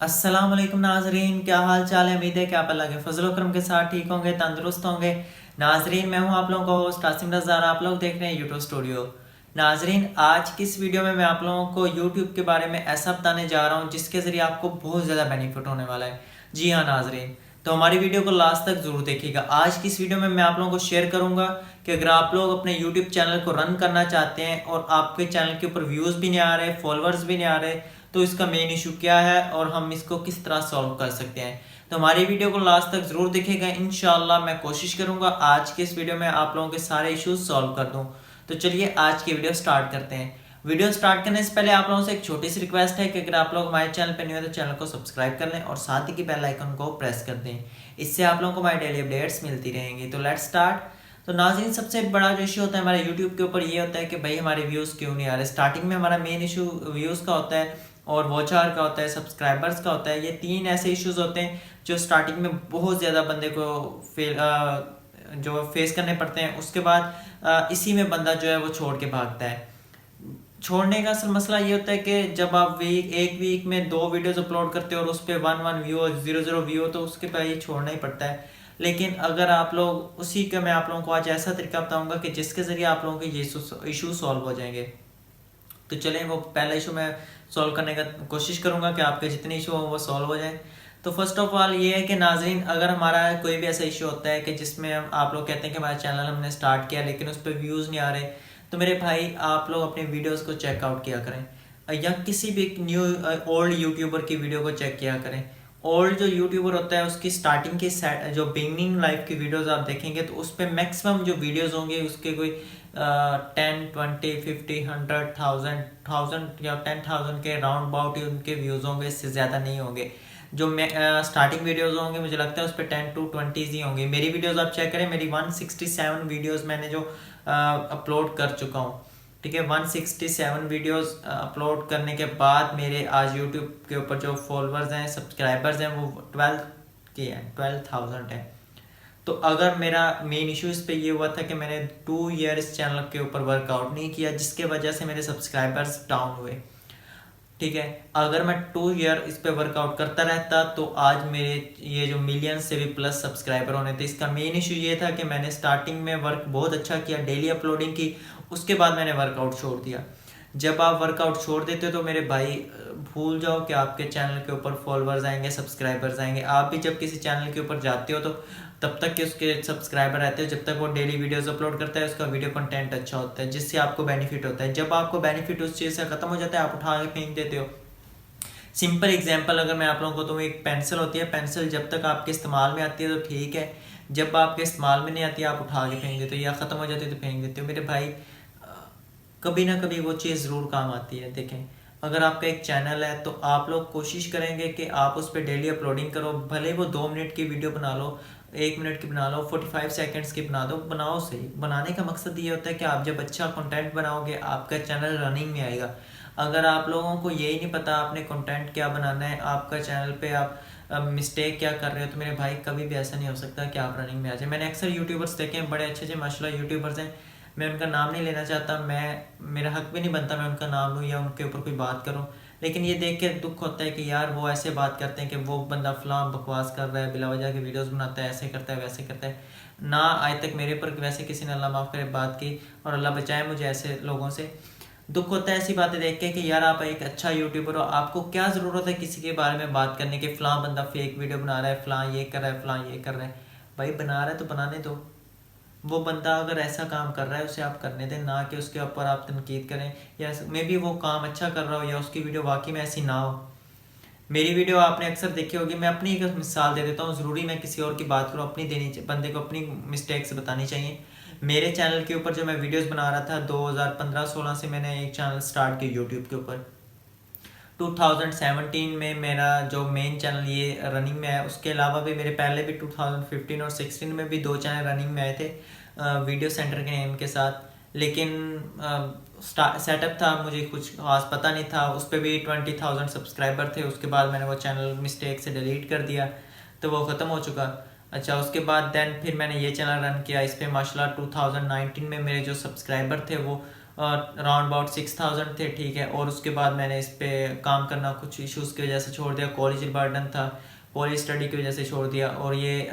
अस्सलाम वालेकुम नाजरीन, क्या हाल चाल है। उम्मीद है कि आप अल्लाह के फजल करम के साथ ठीक होंगे, तंदुरुस्त होंगे। नाजरीन, मैं हूं आप लोगों का होस्ट आसिम रज़ा, आप लोग देख रहे हैं यूट्यूब स्टूडियो। नाजरीन, आज की इस वीडियो में मैं आप लोगों को यूट्यूब के बारे में ऐसा बताने जा रहा हूं जिसके ज़रिए आपको बहुत ज़्यादा बेनिफिट होने वाला है। जी हाँ नाजरीन, तो हमारी वीडियो को लास्ट तक जरूर देखिएगा। आज की इस वीडियो में मैं आप लोगों को शेयर करूंगा कि अगर आप लोग अपने यूट्यूब चैनल को रन करना चाहते हैं और आपके चैनल के ऊपर व्यूज़ भी नहीं आ रहे, फॉलोअर्स भी नहीं आ रहे, तो इसका मेन इशू क्या है और हम इसको किस तरह सॉल्व कर सकते हैं। तो हमारी वीडियो को लास्ट तक जरूर देखिएगा। इंशाल्लाह मैं कोशिश करूंगा आज के इस वीडियो में आप लोगों के सारे इश्यूज सॉल्व कर दूं। तो चलिए आज की वीडियो स्टार्ट करते हैं। वीडियो स्टार्ट करने से पहले आप लोगों से एक छोटी सी रिक्वेस्ट है कि अगर आप लोग हमारे चैनल पर न्यू है तो चैनल को सब्सक्राइब कर लें और साथ ही की बेल आइकन को प्रेस कर दें। इससे आप लोगों को हमारी डेली अपडेट्स मिलती रहेंगी। तो लेट्स स्टार्ट। तो नाज़रीन, सबसे बड़ा जो इशू होता है हमारे यूट्यूब के ऊपर ये होता है कि भाई हमारे व्यूज़ क्यों नहीं आ रहे। स्टार्टिंग में हमारा मेन इशू व्यूज़ का होता है और वॉच आवर का होता है, सब्सक्राइबर्स का होता है। ये तीन ऐसे इश्यूज होते हैं जो स्टार्टिंग में बहुत ज़्यादा बंदे को जो फेस करने पड़ते हैं। उसके बाद इसी में बंदा जो है वो छोड़ के भागता है। छोड़ने का असल मसला ये होता है कि जब आप एक वीक में 2 वीडियोस अपलोड करते हो और उस पर 1 व्यू और 0 व्यू हो तो उसके पर ये छोड़ना ही पड़ता है। लेकिन अगर आप लोग उसी का मैं आप लोगों को आज ऐसा तरीका बताऊंगा कि जिसके ज़रिए आप लोगों के ये इशू सॉल्व हो जाएंगे। तो चलें, वो पहला इशू मैं सॉल्व करने का कोशिश करूंगा कि आपके जितने इशू हो वो सॉल्व हो जाए। तो फर्स्ट ऑफ ऑल ये है कि नाजरीन, अगर हमारा कोई भी ऐसा इशू होता है कि जिसमें आप लोग कहते हैं कि हमारा चैनल हमने स्टार्ट किया लेकिन उस पर व्यूज़ नहीं आ रहे, तो मेरे भाई आप लोग अपने वीडियोस को चेकआउट किया करें या किसी भी न्यू ओल्ड यूट्यूबर की वीडियो को चेक किया करें। ओल्ड जो यूट्यूबर होता है उसकी स्टार्टिंग की जो बिगनिंग लाइफ की वीडियोस आप देखेंगे तो उस पर मैक्सिमम जो वीडियोस होंगे उसके कोई 10, 20, 50, 100, 1000 या 10,000 के राउंड अबाउट ही उनके व्यूज़ होंगे, इससे ज़्यादा नहीं होंगे। जो स्टार्टिंग वीडियोस होंगे मुझे लगता है उस पर 10 to 20 ही होंगे। मेरी वीडियोस आप चेक करें, मेरी 167 वीडियोस मैंने जो अपलोड कर चुका हूँ, ठीक है। 167 वीडियोस अपलोड करने के बाद मेरे आज यूट्यूब के ऊपर जो फॉलोअर्स हैं, सब्सक्राइबर्स हैं, वो 12 के हैं, 12,000 है। तो अगर मेरा मेन इशू इस पे ये हुआ था कि मैंने 2 ईयर इस चैनल के ऊपर वर्कआउट नहीं किया जिसके वजह से मेरे सब्सक्राइबर्स डाउन हुए, ठीक है। अगर मैं 2 ईयर इस पे वर्कआउट करता रहता तो आज मेरे ये जो मिलियन से भी प्लस सब्सक्राइबर होने थे। इसका मेन इशू ये था कि मैंने स्टार्टिंग में वर्क बहुत अच्छा किया, डेली अपलोडिंग की, उसके बाद मैंने वर्कआउट छोड़ दिया। जब आप वर्कआउट छोड़ देते हो तो मेरे भाई भूल जाओ कि आपके चैनल के ऊपर फॉलोअर्स आएंगे, सब्सक्राइबर्स आएंगे। आप भी जब किसी चैनल के ऊपर जाते हो तो तब तक कि उसके सब्सक्राइबर रहते हो जब तक वो डेली वीडियोस अपलोड करता है, उसका वीडियो कंटेंट अच्छा होता है जिससे आपको बेनिफिट होता है। जब आपको बेनिफिट उस चीज़ से ख़त्म हो जाता है आप उठा के फेंक देते हो। सिंपल एग्जांपल अगर मैं आप लोगों को दूँ, एक पेंसिल होती है, पेंसिल जब तक आपके इस्तेमाल में आती है तो ठीक है, जब आपके इस्तेमाल में नहीं आती आप उठा के फेंक देते हो या ख़त्म हो जाती है तो फेंक देते हो। मेरे भाई कभी ना कभी वो चीज़ ज़रूर काम आती है। देखें, अगर आपका एक चैनल है तो आप लोग कोशिश करेंगे कि आप उस पर डेली अपलोडिंग करो, भले वो 2 मिनट की वीडियो बना लो, 1 मिनट की बना लो, 45 सेकेंड्स की बना दो, बनाओ सही। बनाने का मकसद ये होता है कि आप जब अच्छा कंटेंट बनाओगे आपका चैनल रनिंग में आएगा। अगर आप लोगों को यही नहीं पता आपने कंटेंट क्या बनाना है, आपका चैनल पे आप मिस्टेक क्या कर रहे हो, तो मेरे भाई कभी भी ऐसा नहीं हो सकता कि आप रनिंग में आ जाए। मैंने अक्सर यूट्यूबर्स देखे हैं, बड़े अच्छे अच्छे माशाल्लाह यूट्यूबर्स हैं, मैं उनका नाम नहीं लेना चाहता, मेरा हक भी नहीं बनता मैं उनका नाम लूँ या उनके ऊपर कोई बात करूँ, लेकिन ये देख के दुख होता है कि यार वो ऐसे बात करते हैं कि वो बंदा फलां बकवास कर रहा है, बिला वजह की वीडियोस बनाता है, ऐसे करता है वैसे करता है ना। आज तक मेरे पर वैसे किसी ने, अल्लाह माफ़ करे, बात की और अल्लाह बचाए मुझे ऐसे लोगों से। दुख होता है ऐसी बातें देख के कि यार आप एक अच्छा यूट्यूबर हो, आपको क्या ज़रूरत है किसी के बारे में बात करने के, फ़लाँ बंदा फेक वीडियो बना रहा है, फ़लाँ ये कर रहा है, फ़लाँ ये कर रहा है। भाई बना रहा है तो बनाने दो, वो बंदा अगर ऐसा काम कर रहा है उसे आप करने दें, ना कि उसके ऊपर आप तनकीद करें या मे भी वो काम अच्छा कर रहा हो या उसकी वीडियो वाकई में ऐसी ना हो। मेरी वीडियो आपने अक्सर देखी होगी, मैं अपनी एक मिसाल दे देता हूँ, ज़रूरी मैं किसी और की बात करूँ, अपनी देनी, बंदे को अपनी मिस्टेक्स बतानी चाहिए। मेरे चैनल के ऊपर जो मैं वीडियोस बना रहा था 2015-16 से मैंने एक चैनल स्टार्ट किया यूट्यूब के ऊपर। 2017 में मेरा जो मेन चैनल ये रनिंग में है, उसके अलावा भी मेरे पहले भी 2015 और 16 में भी 2 चैनल रनिंग में आए थे वीडियो सेंटर के नेम के साथ। लेकिन सेटअप था, मुझे कुछ खास पता नहीं था, उस पर भी 20,000 सब्सक्राइबर थे। उसके बाद मैंने वो चैनल मिस्टेक से डिलीट कर दिया तो वो ख़त्म हो चुका। अच्छा, उसके बाद फिर मैंने ये चैनल रन किया, इस पर माशाल्लाह 2019 में मेरे जो सब्सक्राइबर थे वो अराउंड अबाउट 6000 थे, ठीक है। और उसके बाद मैंने इस पर काम करना कुछ इश्यूज़ की वजह से छोड़ दिया, कॉलेज बर्डन था, कॉलेज स्टडी की वजह से छोड़ दिया। और ये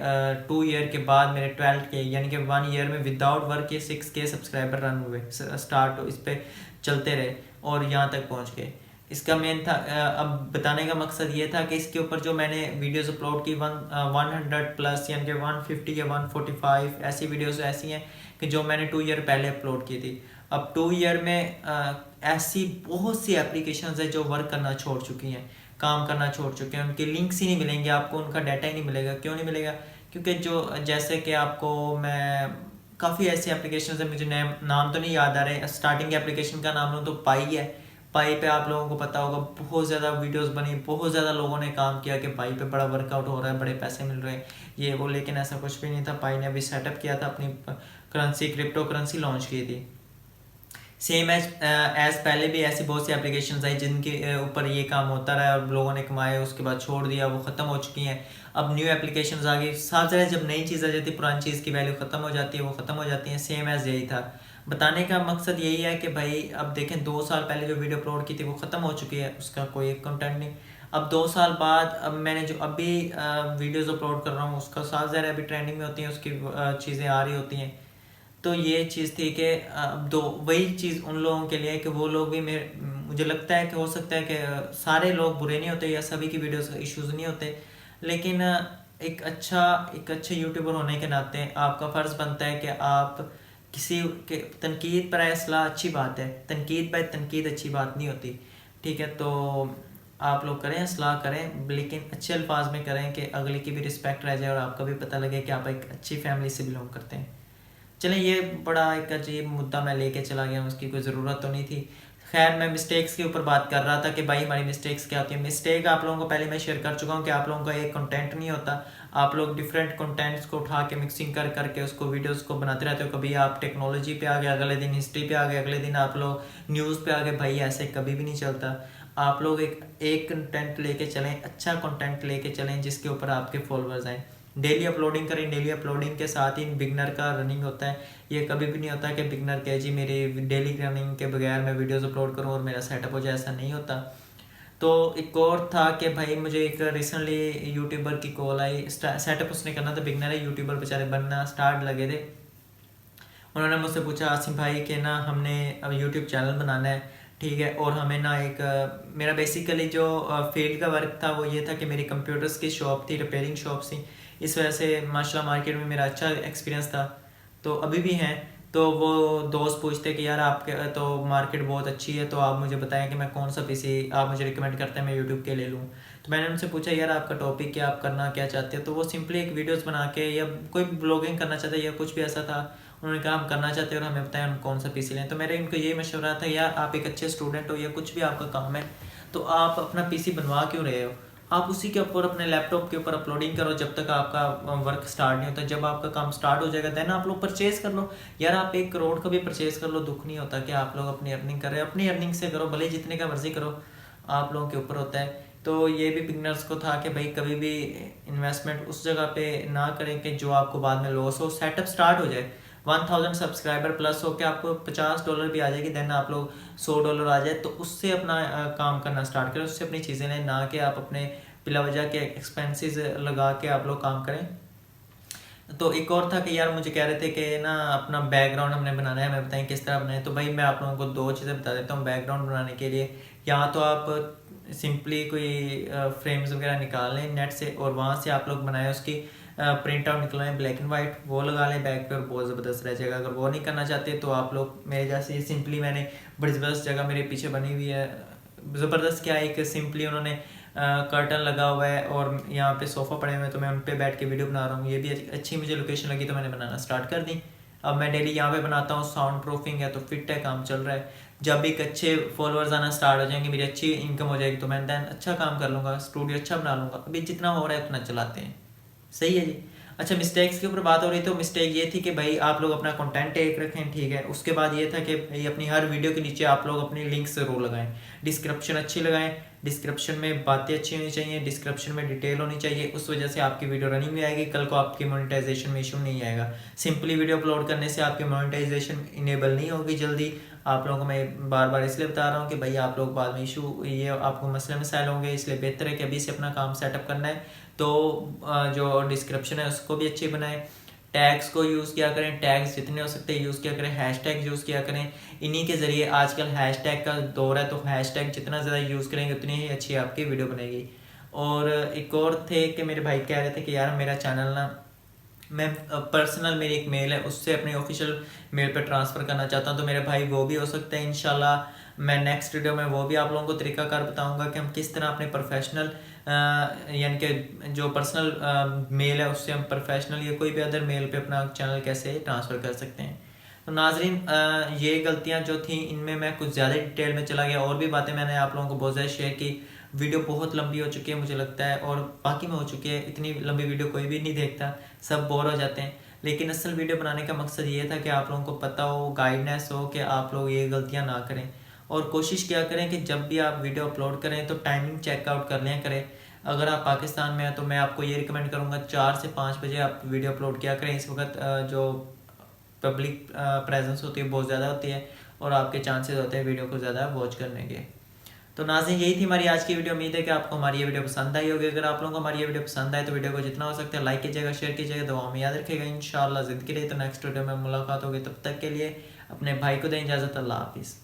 2 ईयर के बाद मेरे 12 के यानी कि 1 ईयर में विदाउट वर्क ये 6K सब्सक्राइबर रन हुए, स्टार्ट इस पर चलते रहे और यहाँ तक पहुँच गए। इसका मेन था अब बताने का मकसद ये था कि इसके ऊपर जो मैंने वीडियोस अपलोड की 100 प्लस यानी कि 150 या 145 ऐसी वीडियोस ऐसी हैं कि जो मैंने 2 ईयर पहले अपलोड की थी। अब 2 ईयर में ऐसी बहुत सी एप्लीकेशंस है जो वर्क करना छोड़ चुकी हैं, काम करना छोड़ चुके हैं, उनके लिंक्स ही नहीं मिलेंगे आपको, उनका डाटा ही नहीं मिलेगा। क्यों नहीं मिलेगा? क्योंकि जो जैसे कि आपको मैं काफ़ी ऐसी एप्लीकेशन है, मुझे नाम तो नहीं याद आ रहे, स्टार्टिंग एप्लीकेशन का नाम लूँ तो पाई है। पाई पे आप लोगों को पता होगा बहुत ज़्यादा वीडियोस बनी, बहुत ज़्यादा लोगों ने काम किया कि पाई पे बड़ा वर्कआउट हो रहा है, बड़े पैसे मिल रहे हैं ये वो, लेकिन ऐसा कुछ भी नहीं था। पाई ने अभी सेटअप किया था, अपनी करेंसी क्रिप्टो करेंसी लॉन्च की थी। सेम एज पहले भी ऐसी बहुत सी एप्लीकेशंस आई जिनके ऊपर ये काम होता रहा और लोगों ने कमाए, उसके बाद छोड़ दिया, वो ख़त्म हो चुकी हैं। अब न्यू एप्लीकेशंस आ गई। साथ ज़रा जब नई चीज़ आ जाती है पुरानी चीज़ की वैल्यू ख़त्म हो जाती है, वो ख़त्म हो जाती है। सेम एज यही था। बताने का मकसद यही है कि भाई अब देखें 2 साल पहले जो वीडियो अपलोड की थी वो ख़त्म हो चुकी है, उसका कोई एक कंटेंट नहीं। अब 2 साल बाद अब मैंने जो अभी वीडियोज़ अपलोड कर रहा हूँ उसका साथ ज़रा अभी ट्रेंडिंग में होती हैं, उसकी चीज़ें आ रही होती हैं। तो ये चीज़ थी कि अब दो वही चीज़ उन लोगों के लिए कि वो लोग भी मुझे लगता है कि हो सकता है कि सारे लोग बुरे नहीं होते या सभी की वीडियोस इश्यूज नहीं होते, लेकिन एक अच्छे यूट्यूबर होने के नाते आपका फ़र्ज़ बनता है कि आप किसी के तनकीद पर असला अच्छी बात है, तनकीद बाय तनकीद अच्छी बात नहीं होती, ठीक है। तो आप लोग करें, सलाह करें, लेकिन अच्छे अल्फाज में करें कि अगले की भी रिस्पेक्ट रह जाए और आपका भी पता लगे कि आप एक अच्छी फैमिली से बिलोंग करते हैं। चलें, ये बड़ा एक अजीब मुद्दा मैं लेके चला गया, उसकी कोई ज़रूरत तो नहीं थी। खैर, मैं मिस्टेक्स के ऊपर बात कर रहा था कि भाई हमारी मिस्टेक्स क्या होती है। मिस्टेक आप लोगों को पहले मैं शेयर कर चुका हूँ कि आप लोगों का एक कंटेंट नहीं होता, आप लोग डिफरेंट कंटेंट्स को उठा के मिक्सिंग कर करके उसको वीडियोस को बनाते रहते हो। कभी आप टेक्नोलॉजी पे आ गए, अगले दिन हिस्ट्री पे आ गए, अगले दिन आप लोग न्यूज़ पे आ गए। भाई ऐसे कभी भी नहीं चलता। आप लोग एक कंटेंट लेके चलें, अच्छा कंटेंट लेके चलें जिसके ऊपर आपके फॉलोअर्स आएँ। डेली अपलोडिंग करें, डेली अपलोडिंग के साथ ही बिगनर का रनिंग होता है। ये कभी भी नहीं होता कि बिगनर कहे जी मेरी डेली रनिंग के बगैर मैं वीडियोस अपलोड करूं और मेरा सेटअप हो जाए, ऐसा नहीं होता। तो एक और था कि भाई मुझे एक रिसेंटली यूट्यूबर की कॉल आई, सेटअप उसने करना था, बिगनर है, यूट्यूबर बेचारे बनना स्टार्ट लगे थे। उन्होंने मुझसे पूछा आसिम भाई कि ना हमने अब यूट्यूब चैनल बनाना है, ठीक है, और हमें ना एक मेरा बेसिकली जो फील्ड का वर्क था वो ये था कि मेरी कंप्यूटर्स की शॉप थी, रिपेयरिंग शॉप थी। इस वजह से माशाल्लाह मार्केट में मेरा अच्छा एक्सपीरियंस था, तो अभी भी हैं। तो वो दोस्त पूछते कि यार आपके तो मार्केट बहुत अच्छी है, तो आप मुझे बताएं कि मैं कौन सा पीसी आप मुझे रिकमेंड करते हैं मैं यूट्यूब के ले लूँ। तो मैंने उनसे पूछा यार आपका टॉपिक क्या, आप करना क्या चाहते हैं। तो वो सिंपली एक वीडियोस बना के या कोई ब्लॉगिंग करना चाहते हैं या कुछ भी ऐसा था, उन्होंने कहा हम करना चाहते हैं और हमें बताएं हम कौन सा पीसी लें। तो मेरे इनको ये मशवरा था यार आप एक अच्छे स्टूडेंट हो या कुछ भी आपका काम है तो आप अपना पीसी बनवा क्यों रहे हो, आप उसी के ऊपर अपने लैपटॉप के ऊपर अपलोडिंग करो जब तक आपका वर्क स्टार्ट नहीं होता। जब आपका काम स्टार्ट हो जाएगा देन आप लोग परचेज कर लो। यार आप 1 करोड़ का भी परचेज कर लो, दुख नहीं होता कि आप लोग अपनी अर्निंग कर रहे हो, अपनी अर्निंग से करो, भले जितने का मर्जी करो, आप लोगों के ऊपर होता है। तो ये भी बिगनर्स को था कि भाई कभी भी इन्वेस्टमेंट उस जगह पे ना करें कि जो आपको बाद में लॉस हो। सेटअप स्टार्ट हो जाए, 1000 सब्सक्राइबर प्लस हो के आपको $50 भी आ जाएगी, देन आप लोग $100 आ जाए तो उससे अपना काम करना स्टार्ट करें, उससे अपनी चीज़ें लें, ना कि आप अपने बिला वजह के एक्सपेंसेस लगा के आप लोग काम करें। तो एक और था कि यार मुझे कह रहे थे कि ना अपना बैकग्राउंड हमने बनाना है, हमें बताएं किस तरह बनाएं। तो भाई मैं आप लोगों को 2 चीज़ें बता देता हूँ बैकग्राउंड बनाने के लिए। या तो आप सिंपली कोई फ्रेम्स वगैरह निकाल लें नेट से और वहाँ से आप लोग बनाएं, उसकी प्रिंट आउट निकलवाएं ब्लैक एंड वाइट, वो लगा लें बैक पे और बहुत ज़बरदस्त रह जाएगा। अगर वो नहीं करना चाहते तो आप लोग मेरे जैसे सिंपली मैंने बड़ी ज़बरदस्त जगह मेरे पीछे बनी हुई है, ज़बरदस्त क्या एक सिंपली उन्होंने कर्टन लगा हुआ है और यहाँ पे सोफ़ा पड़े हुए हैं, तो मैं उन पे बैठ के वीडियो बना रहा हूँ। ये भी अच्छी मुझे लोकेशन लगी तो मैंने बनाना स्टार्ट कर दी। अब मैं डेली यहाँ पे बनाता हूँ, साउंड प्रूफिंग है तो फिट है, काम चल रहा है। जब एक अच्छे फॉलोअर्स आना स्टार्ट हो जाएंगे, मेरी अच्छी इनकम हो जाएगी तो मैं दैन अच्छा काम कर लूँगा, स्टूडियो अच्छा बना लूँगा। अभी जितना हो रहा है उतना चलाते हैं, सही है जी। अच्छा, मिस्टेक्स के ऊपर बात हो रही, तो मिस्टेक ये थी कि भाई आप लोग अपना कंटेंट एक रखें, ठीक है। उसके बाद ये था कि भाई अपनी हर वीडियो के नीचे आप लोग अपनी लिंक ज़रूर लगाएं, डिस्क्रिप्शन अच्छी लगाएं, डिस्क्रिप्शन में बातें अच्छी होनी चाहिए, डिस्क्रिप्शन में डिटेल होनी चाहिए, उस वजह से आपकी वीडियो रनिंग में आएगी, कल को आपकी मोनेटाइजेशन में इशू नहीं आएगा। सिंपली वीडियो अपलोड करने से आपकी मोनेटाइजेशन इनेबल नहीं होगी जल्दी, आप लोगों को मैं बार बार इसलिए बता रहा हूँ कि भाई आप लोग बाद में इशू ये आपको मसले मसाइल होंगे, इसलिए बेहतर है कि अभी से अपना काम सेटअप करना है। तो जो डिस्क्रिप्शन है उसको भी अच्छी बनाएं, टैग्स को यूज़ किया करें, टैग्स जितने हो सकते हैं यूज़ किया करें, हैशटैग यूज़ किया करें। इन्हीं के ज़रिए आजकल हैशटैग का दौर है, तो हैशटैग जितना ज़्यादा यूज़ करेंगे उतनी ही अच्छी आपकी वीडियो बनेगी। और एक और थे कि मेरे भाई कह रहे थे कि यार मेरा चैनल ना मैं पर्सनल मेरी एक मेल है उससे अपनी ऑफिशियल मेल पे ट्रांसफ़र करना चाहता हूँ। तो मेरे भाई वो भी हो सकता है इंशाल्लाह मैं नेक्स्ट वीडियो में वो भी आप लोगों को तरीकाकार बताऊंगा कि हम किस तरह अपने प्रोफेशनल यानी कि जो पर्सनल मेल है उससे हम प्रोफेशनल या कोई भी अदर मेल पे अपना चैनल कैसे ट्रांसफ़र कर सकते हैं। तो नाजरीन ये गलतियाँ जो थी इनमें मैं कुछ ज़्यादा डिटेल में चला गया, और भी बातें मैंने आप लोगों को बहुत ज़्यादा शेयर की। वीडियो बहुत लंबी हो चुकी है मुझे लगता है, और बाकी में हो चुकी है। इतनी लंबी वीडियो कोई भी नहीं देखता, सब बोर हो जाते हैं। लेकिन असल वीडियो बनाने का मकसद ये था कि आप लोगों को पता हो, गाइडनेस हो कि आप लोग ये गलतियाँ ना करें। और कोशिश क्या करें कि जब भी आप वीडियो अपलोड करें तो टाइमिंग चेकआउट कर लिया करें। अगर आप पाकिस्तान में हैं तो मैं आपको ये रिकमेंड करूँगा 4 से 5 बजे आप वीडियो अपलोड किया करें। इस वक्त जो पब्लिक प्रेजेंस होती है बहुत ज़्यादा होती है, और आपके चांसेस होते हैं वीडियो को ज़्यादा वॉच करने के। तो नाज़रीन यही थी हमारी आज की वीडियो। उम्मीद है कि आपको हमारी ये वीडियो पसंद आई होगी। अगर आप लोगों को हमारी ये वीडियो पसंद आए तो वीडियो को जितना हो सकता है लाइक कीजिएगा, शेयर कीजिएगा, दुआ में याद रखिएगा। इंशाअल्लाह ज़िंदगी रही तो नेक्स्ट वीडियो में मुलाकात होगी। तब तक के लिए अपने भाई को दें इजाज़त। अल्लाह हाफिज़।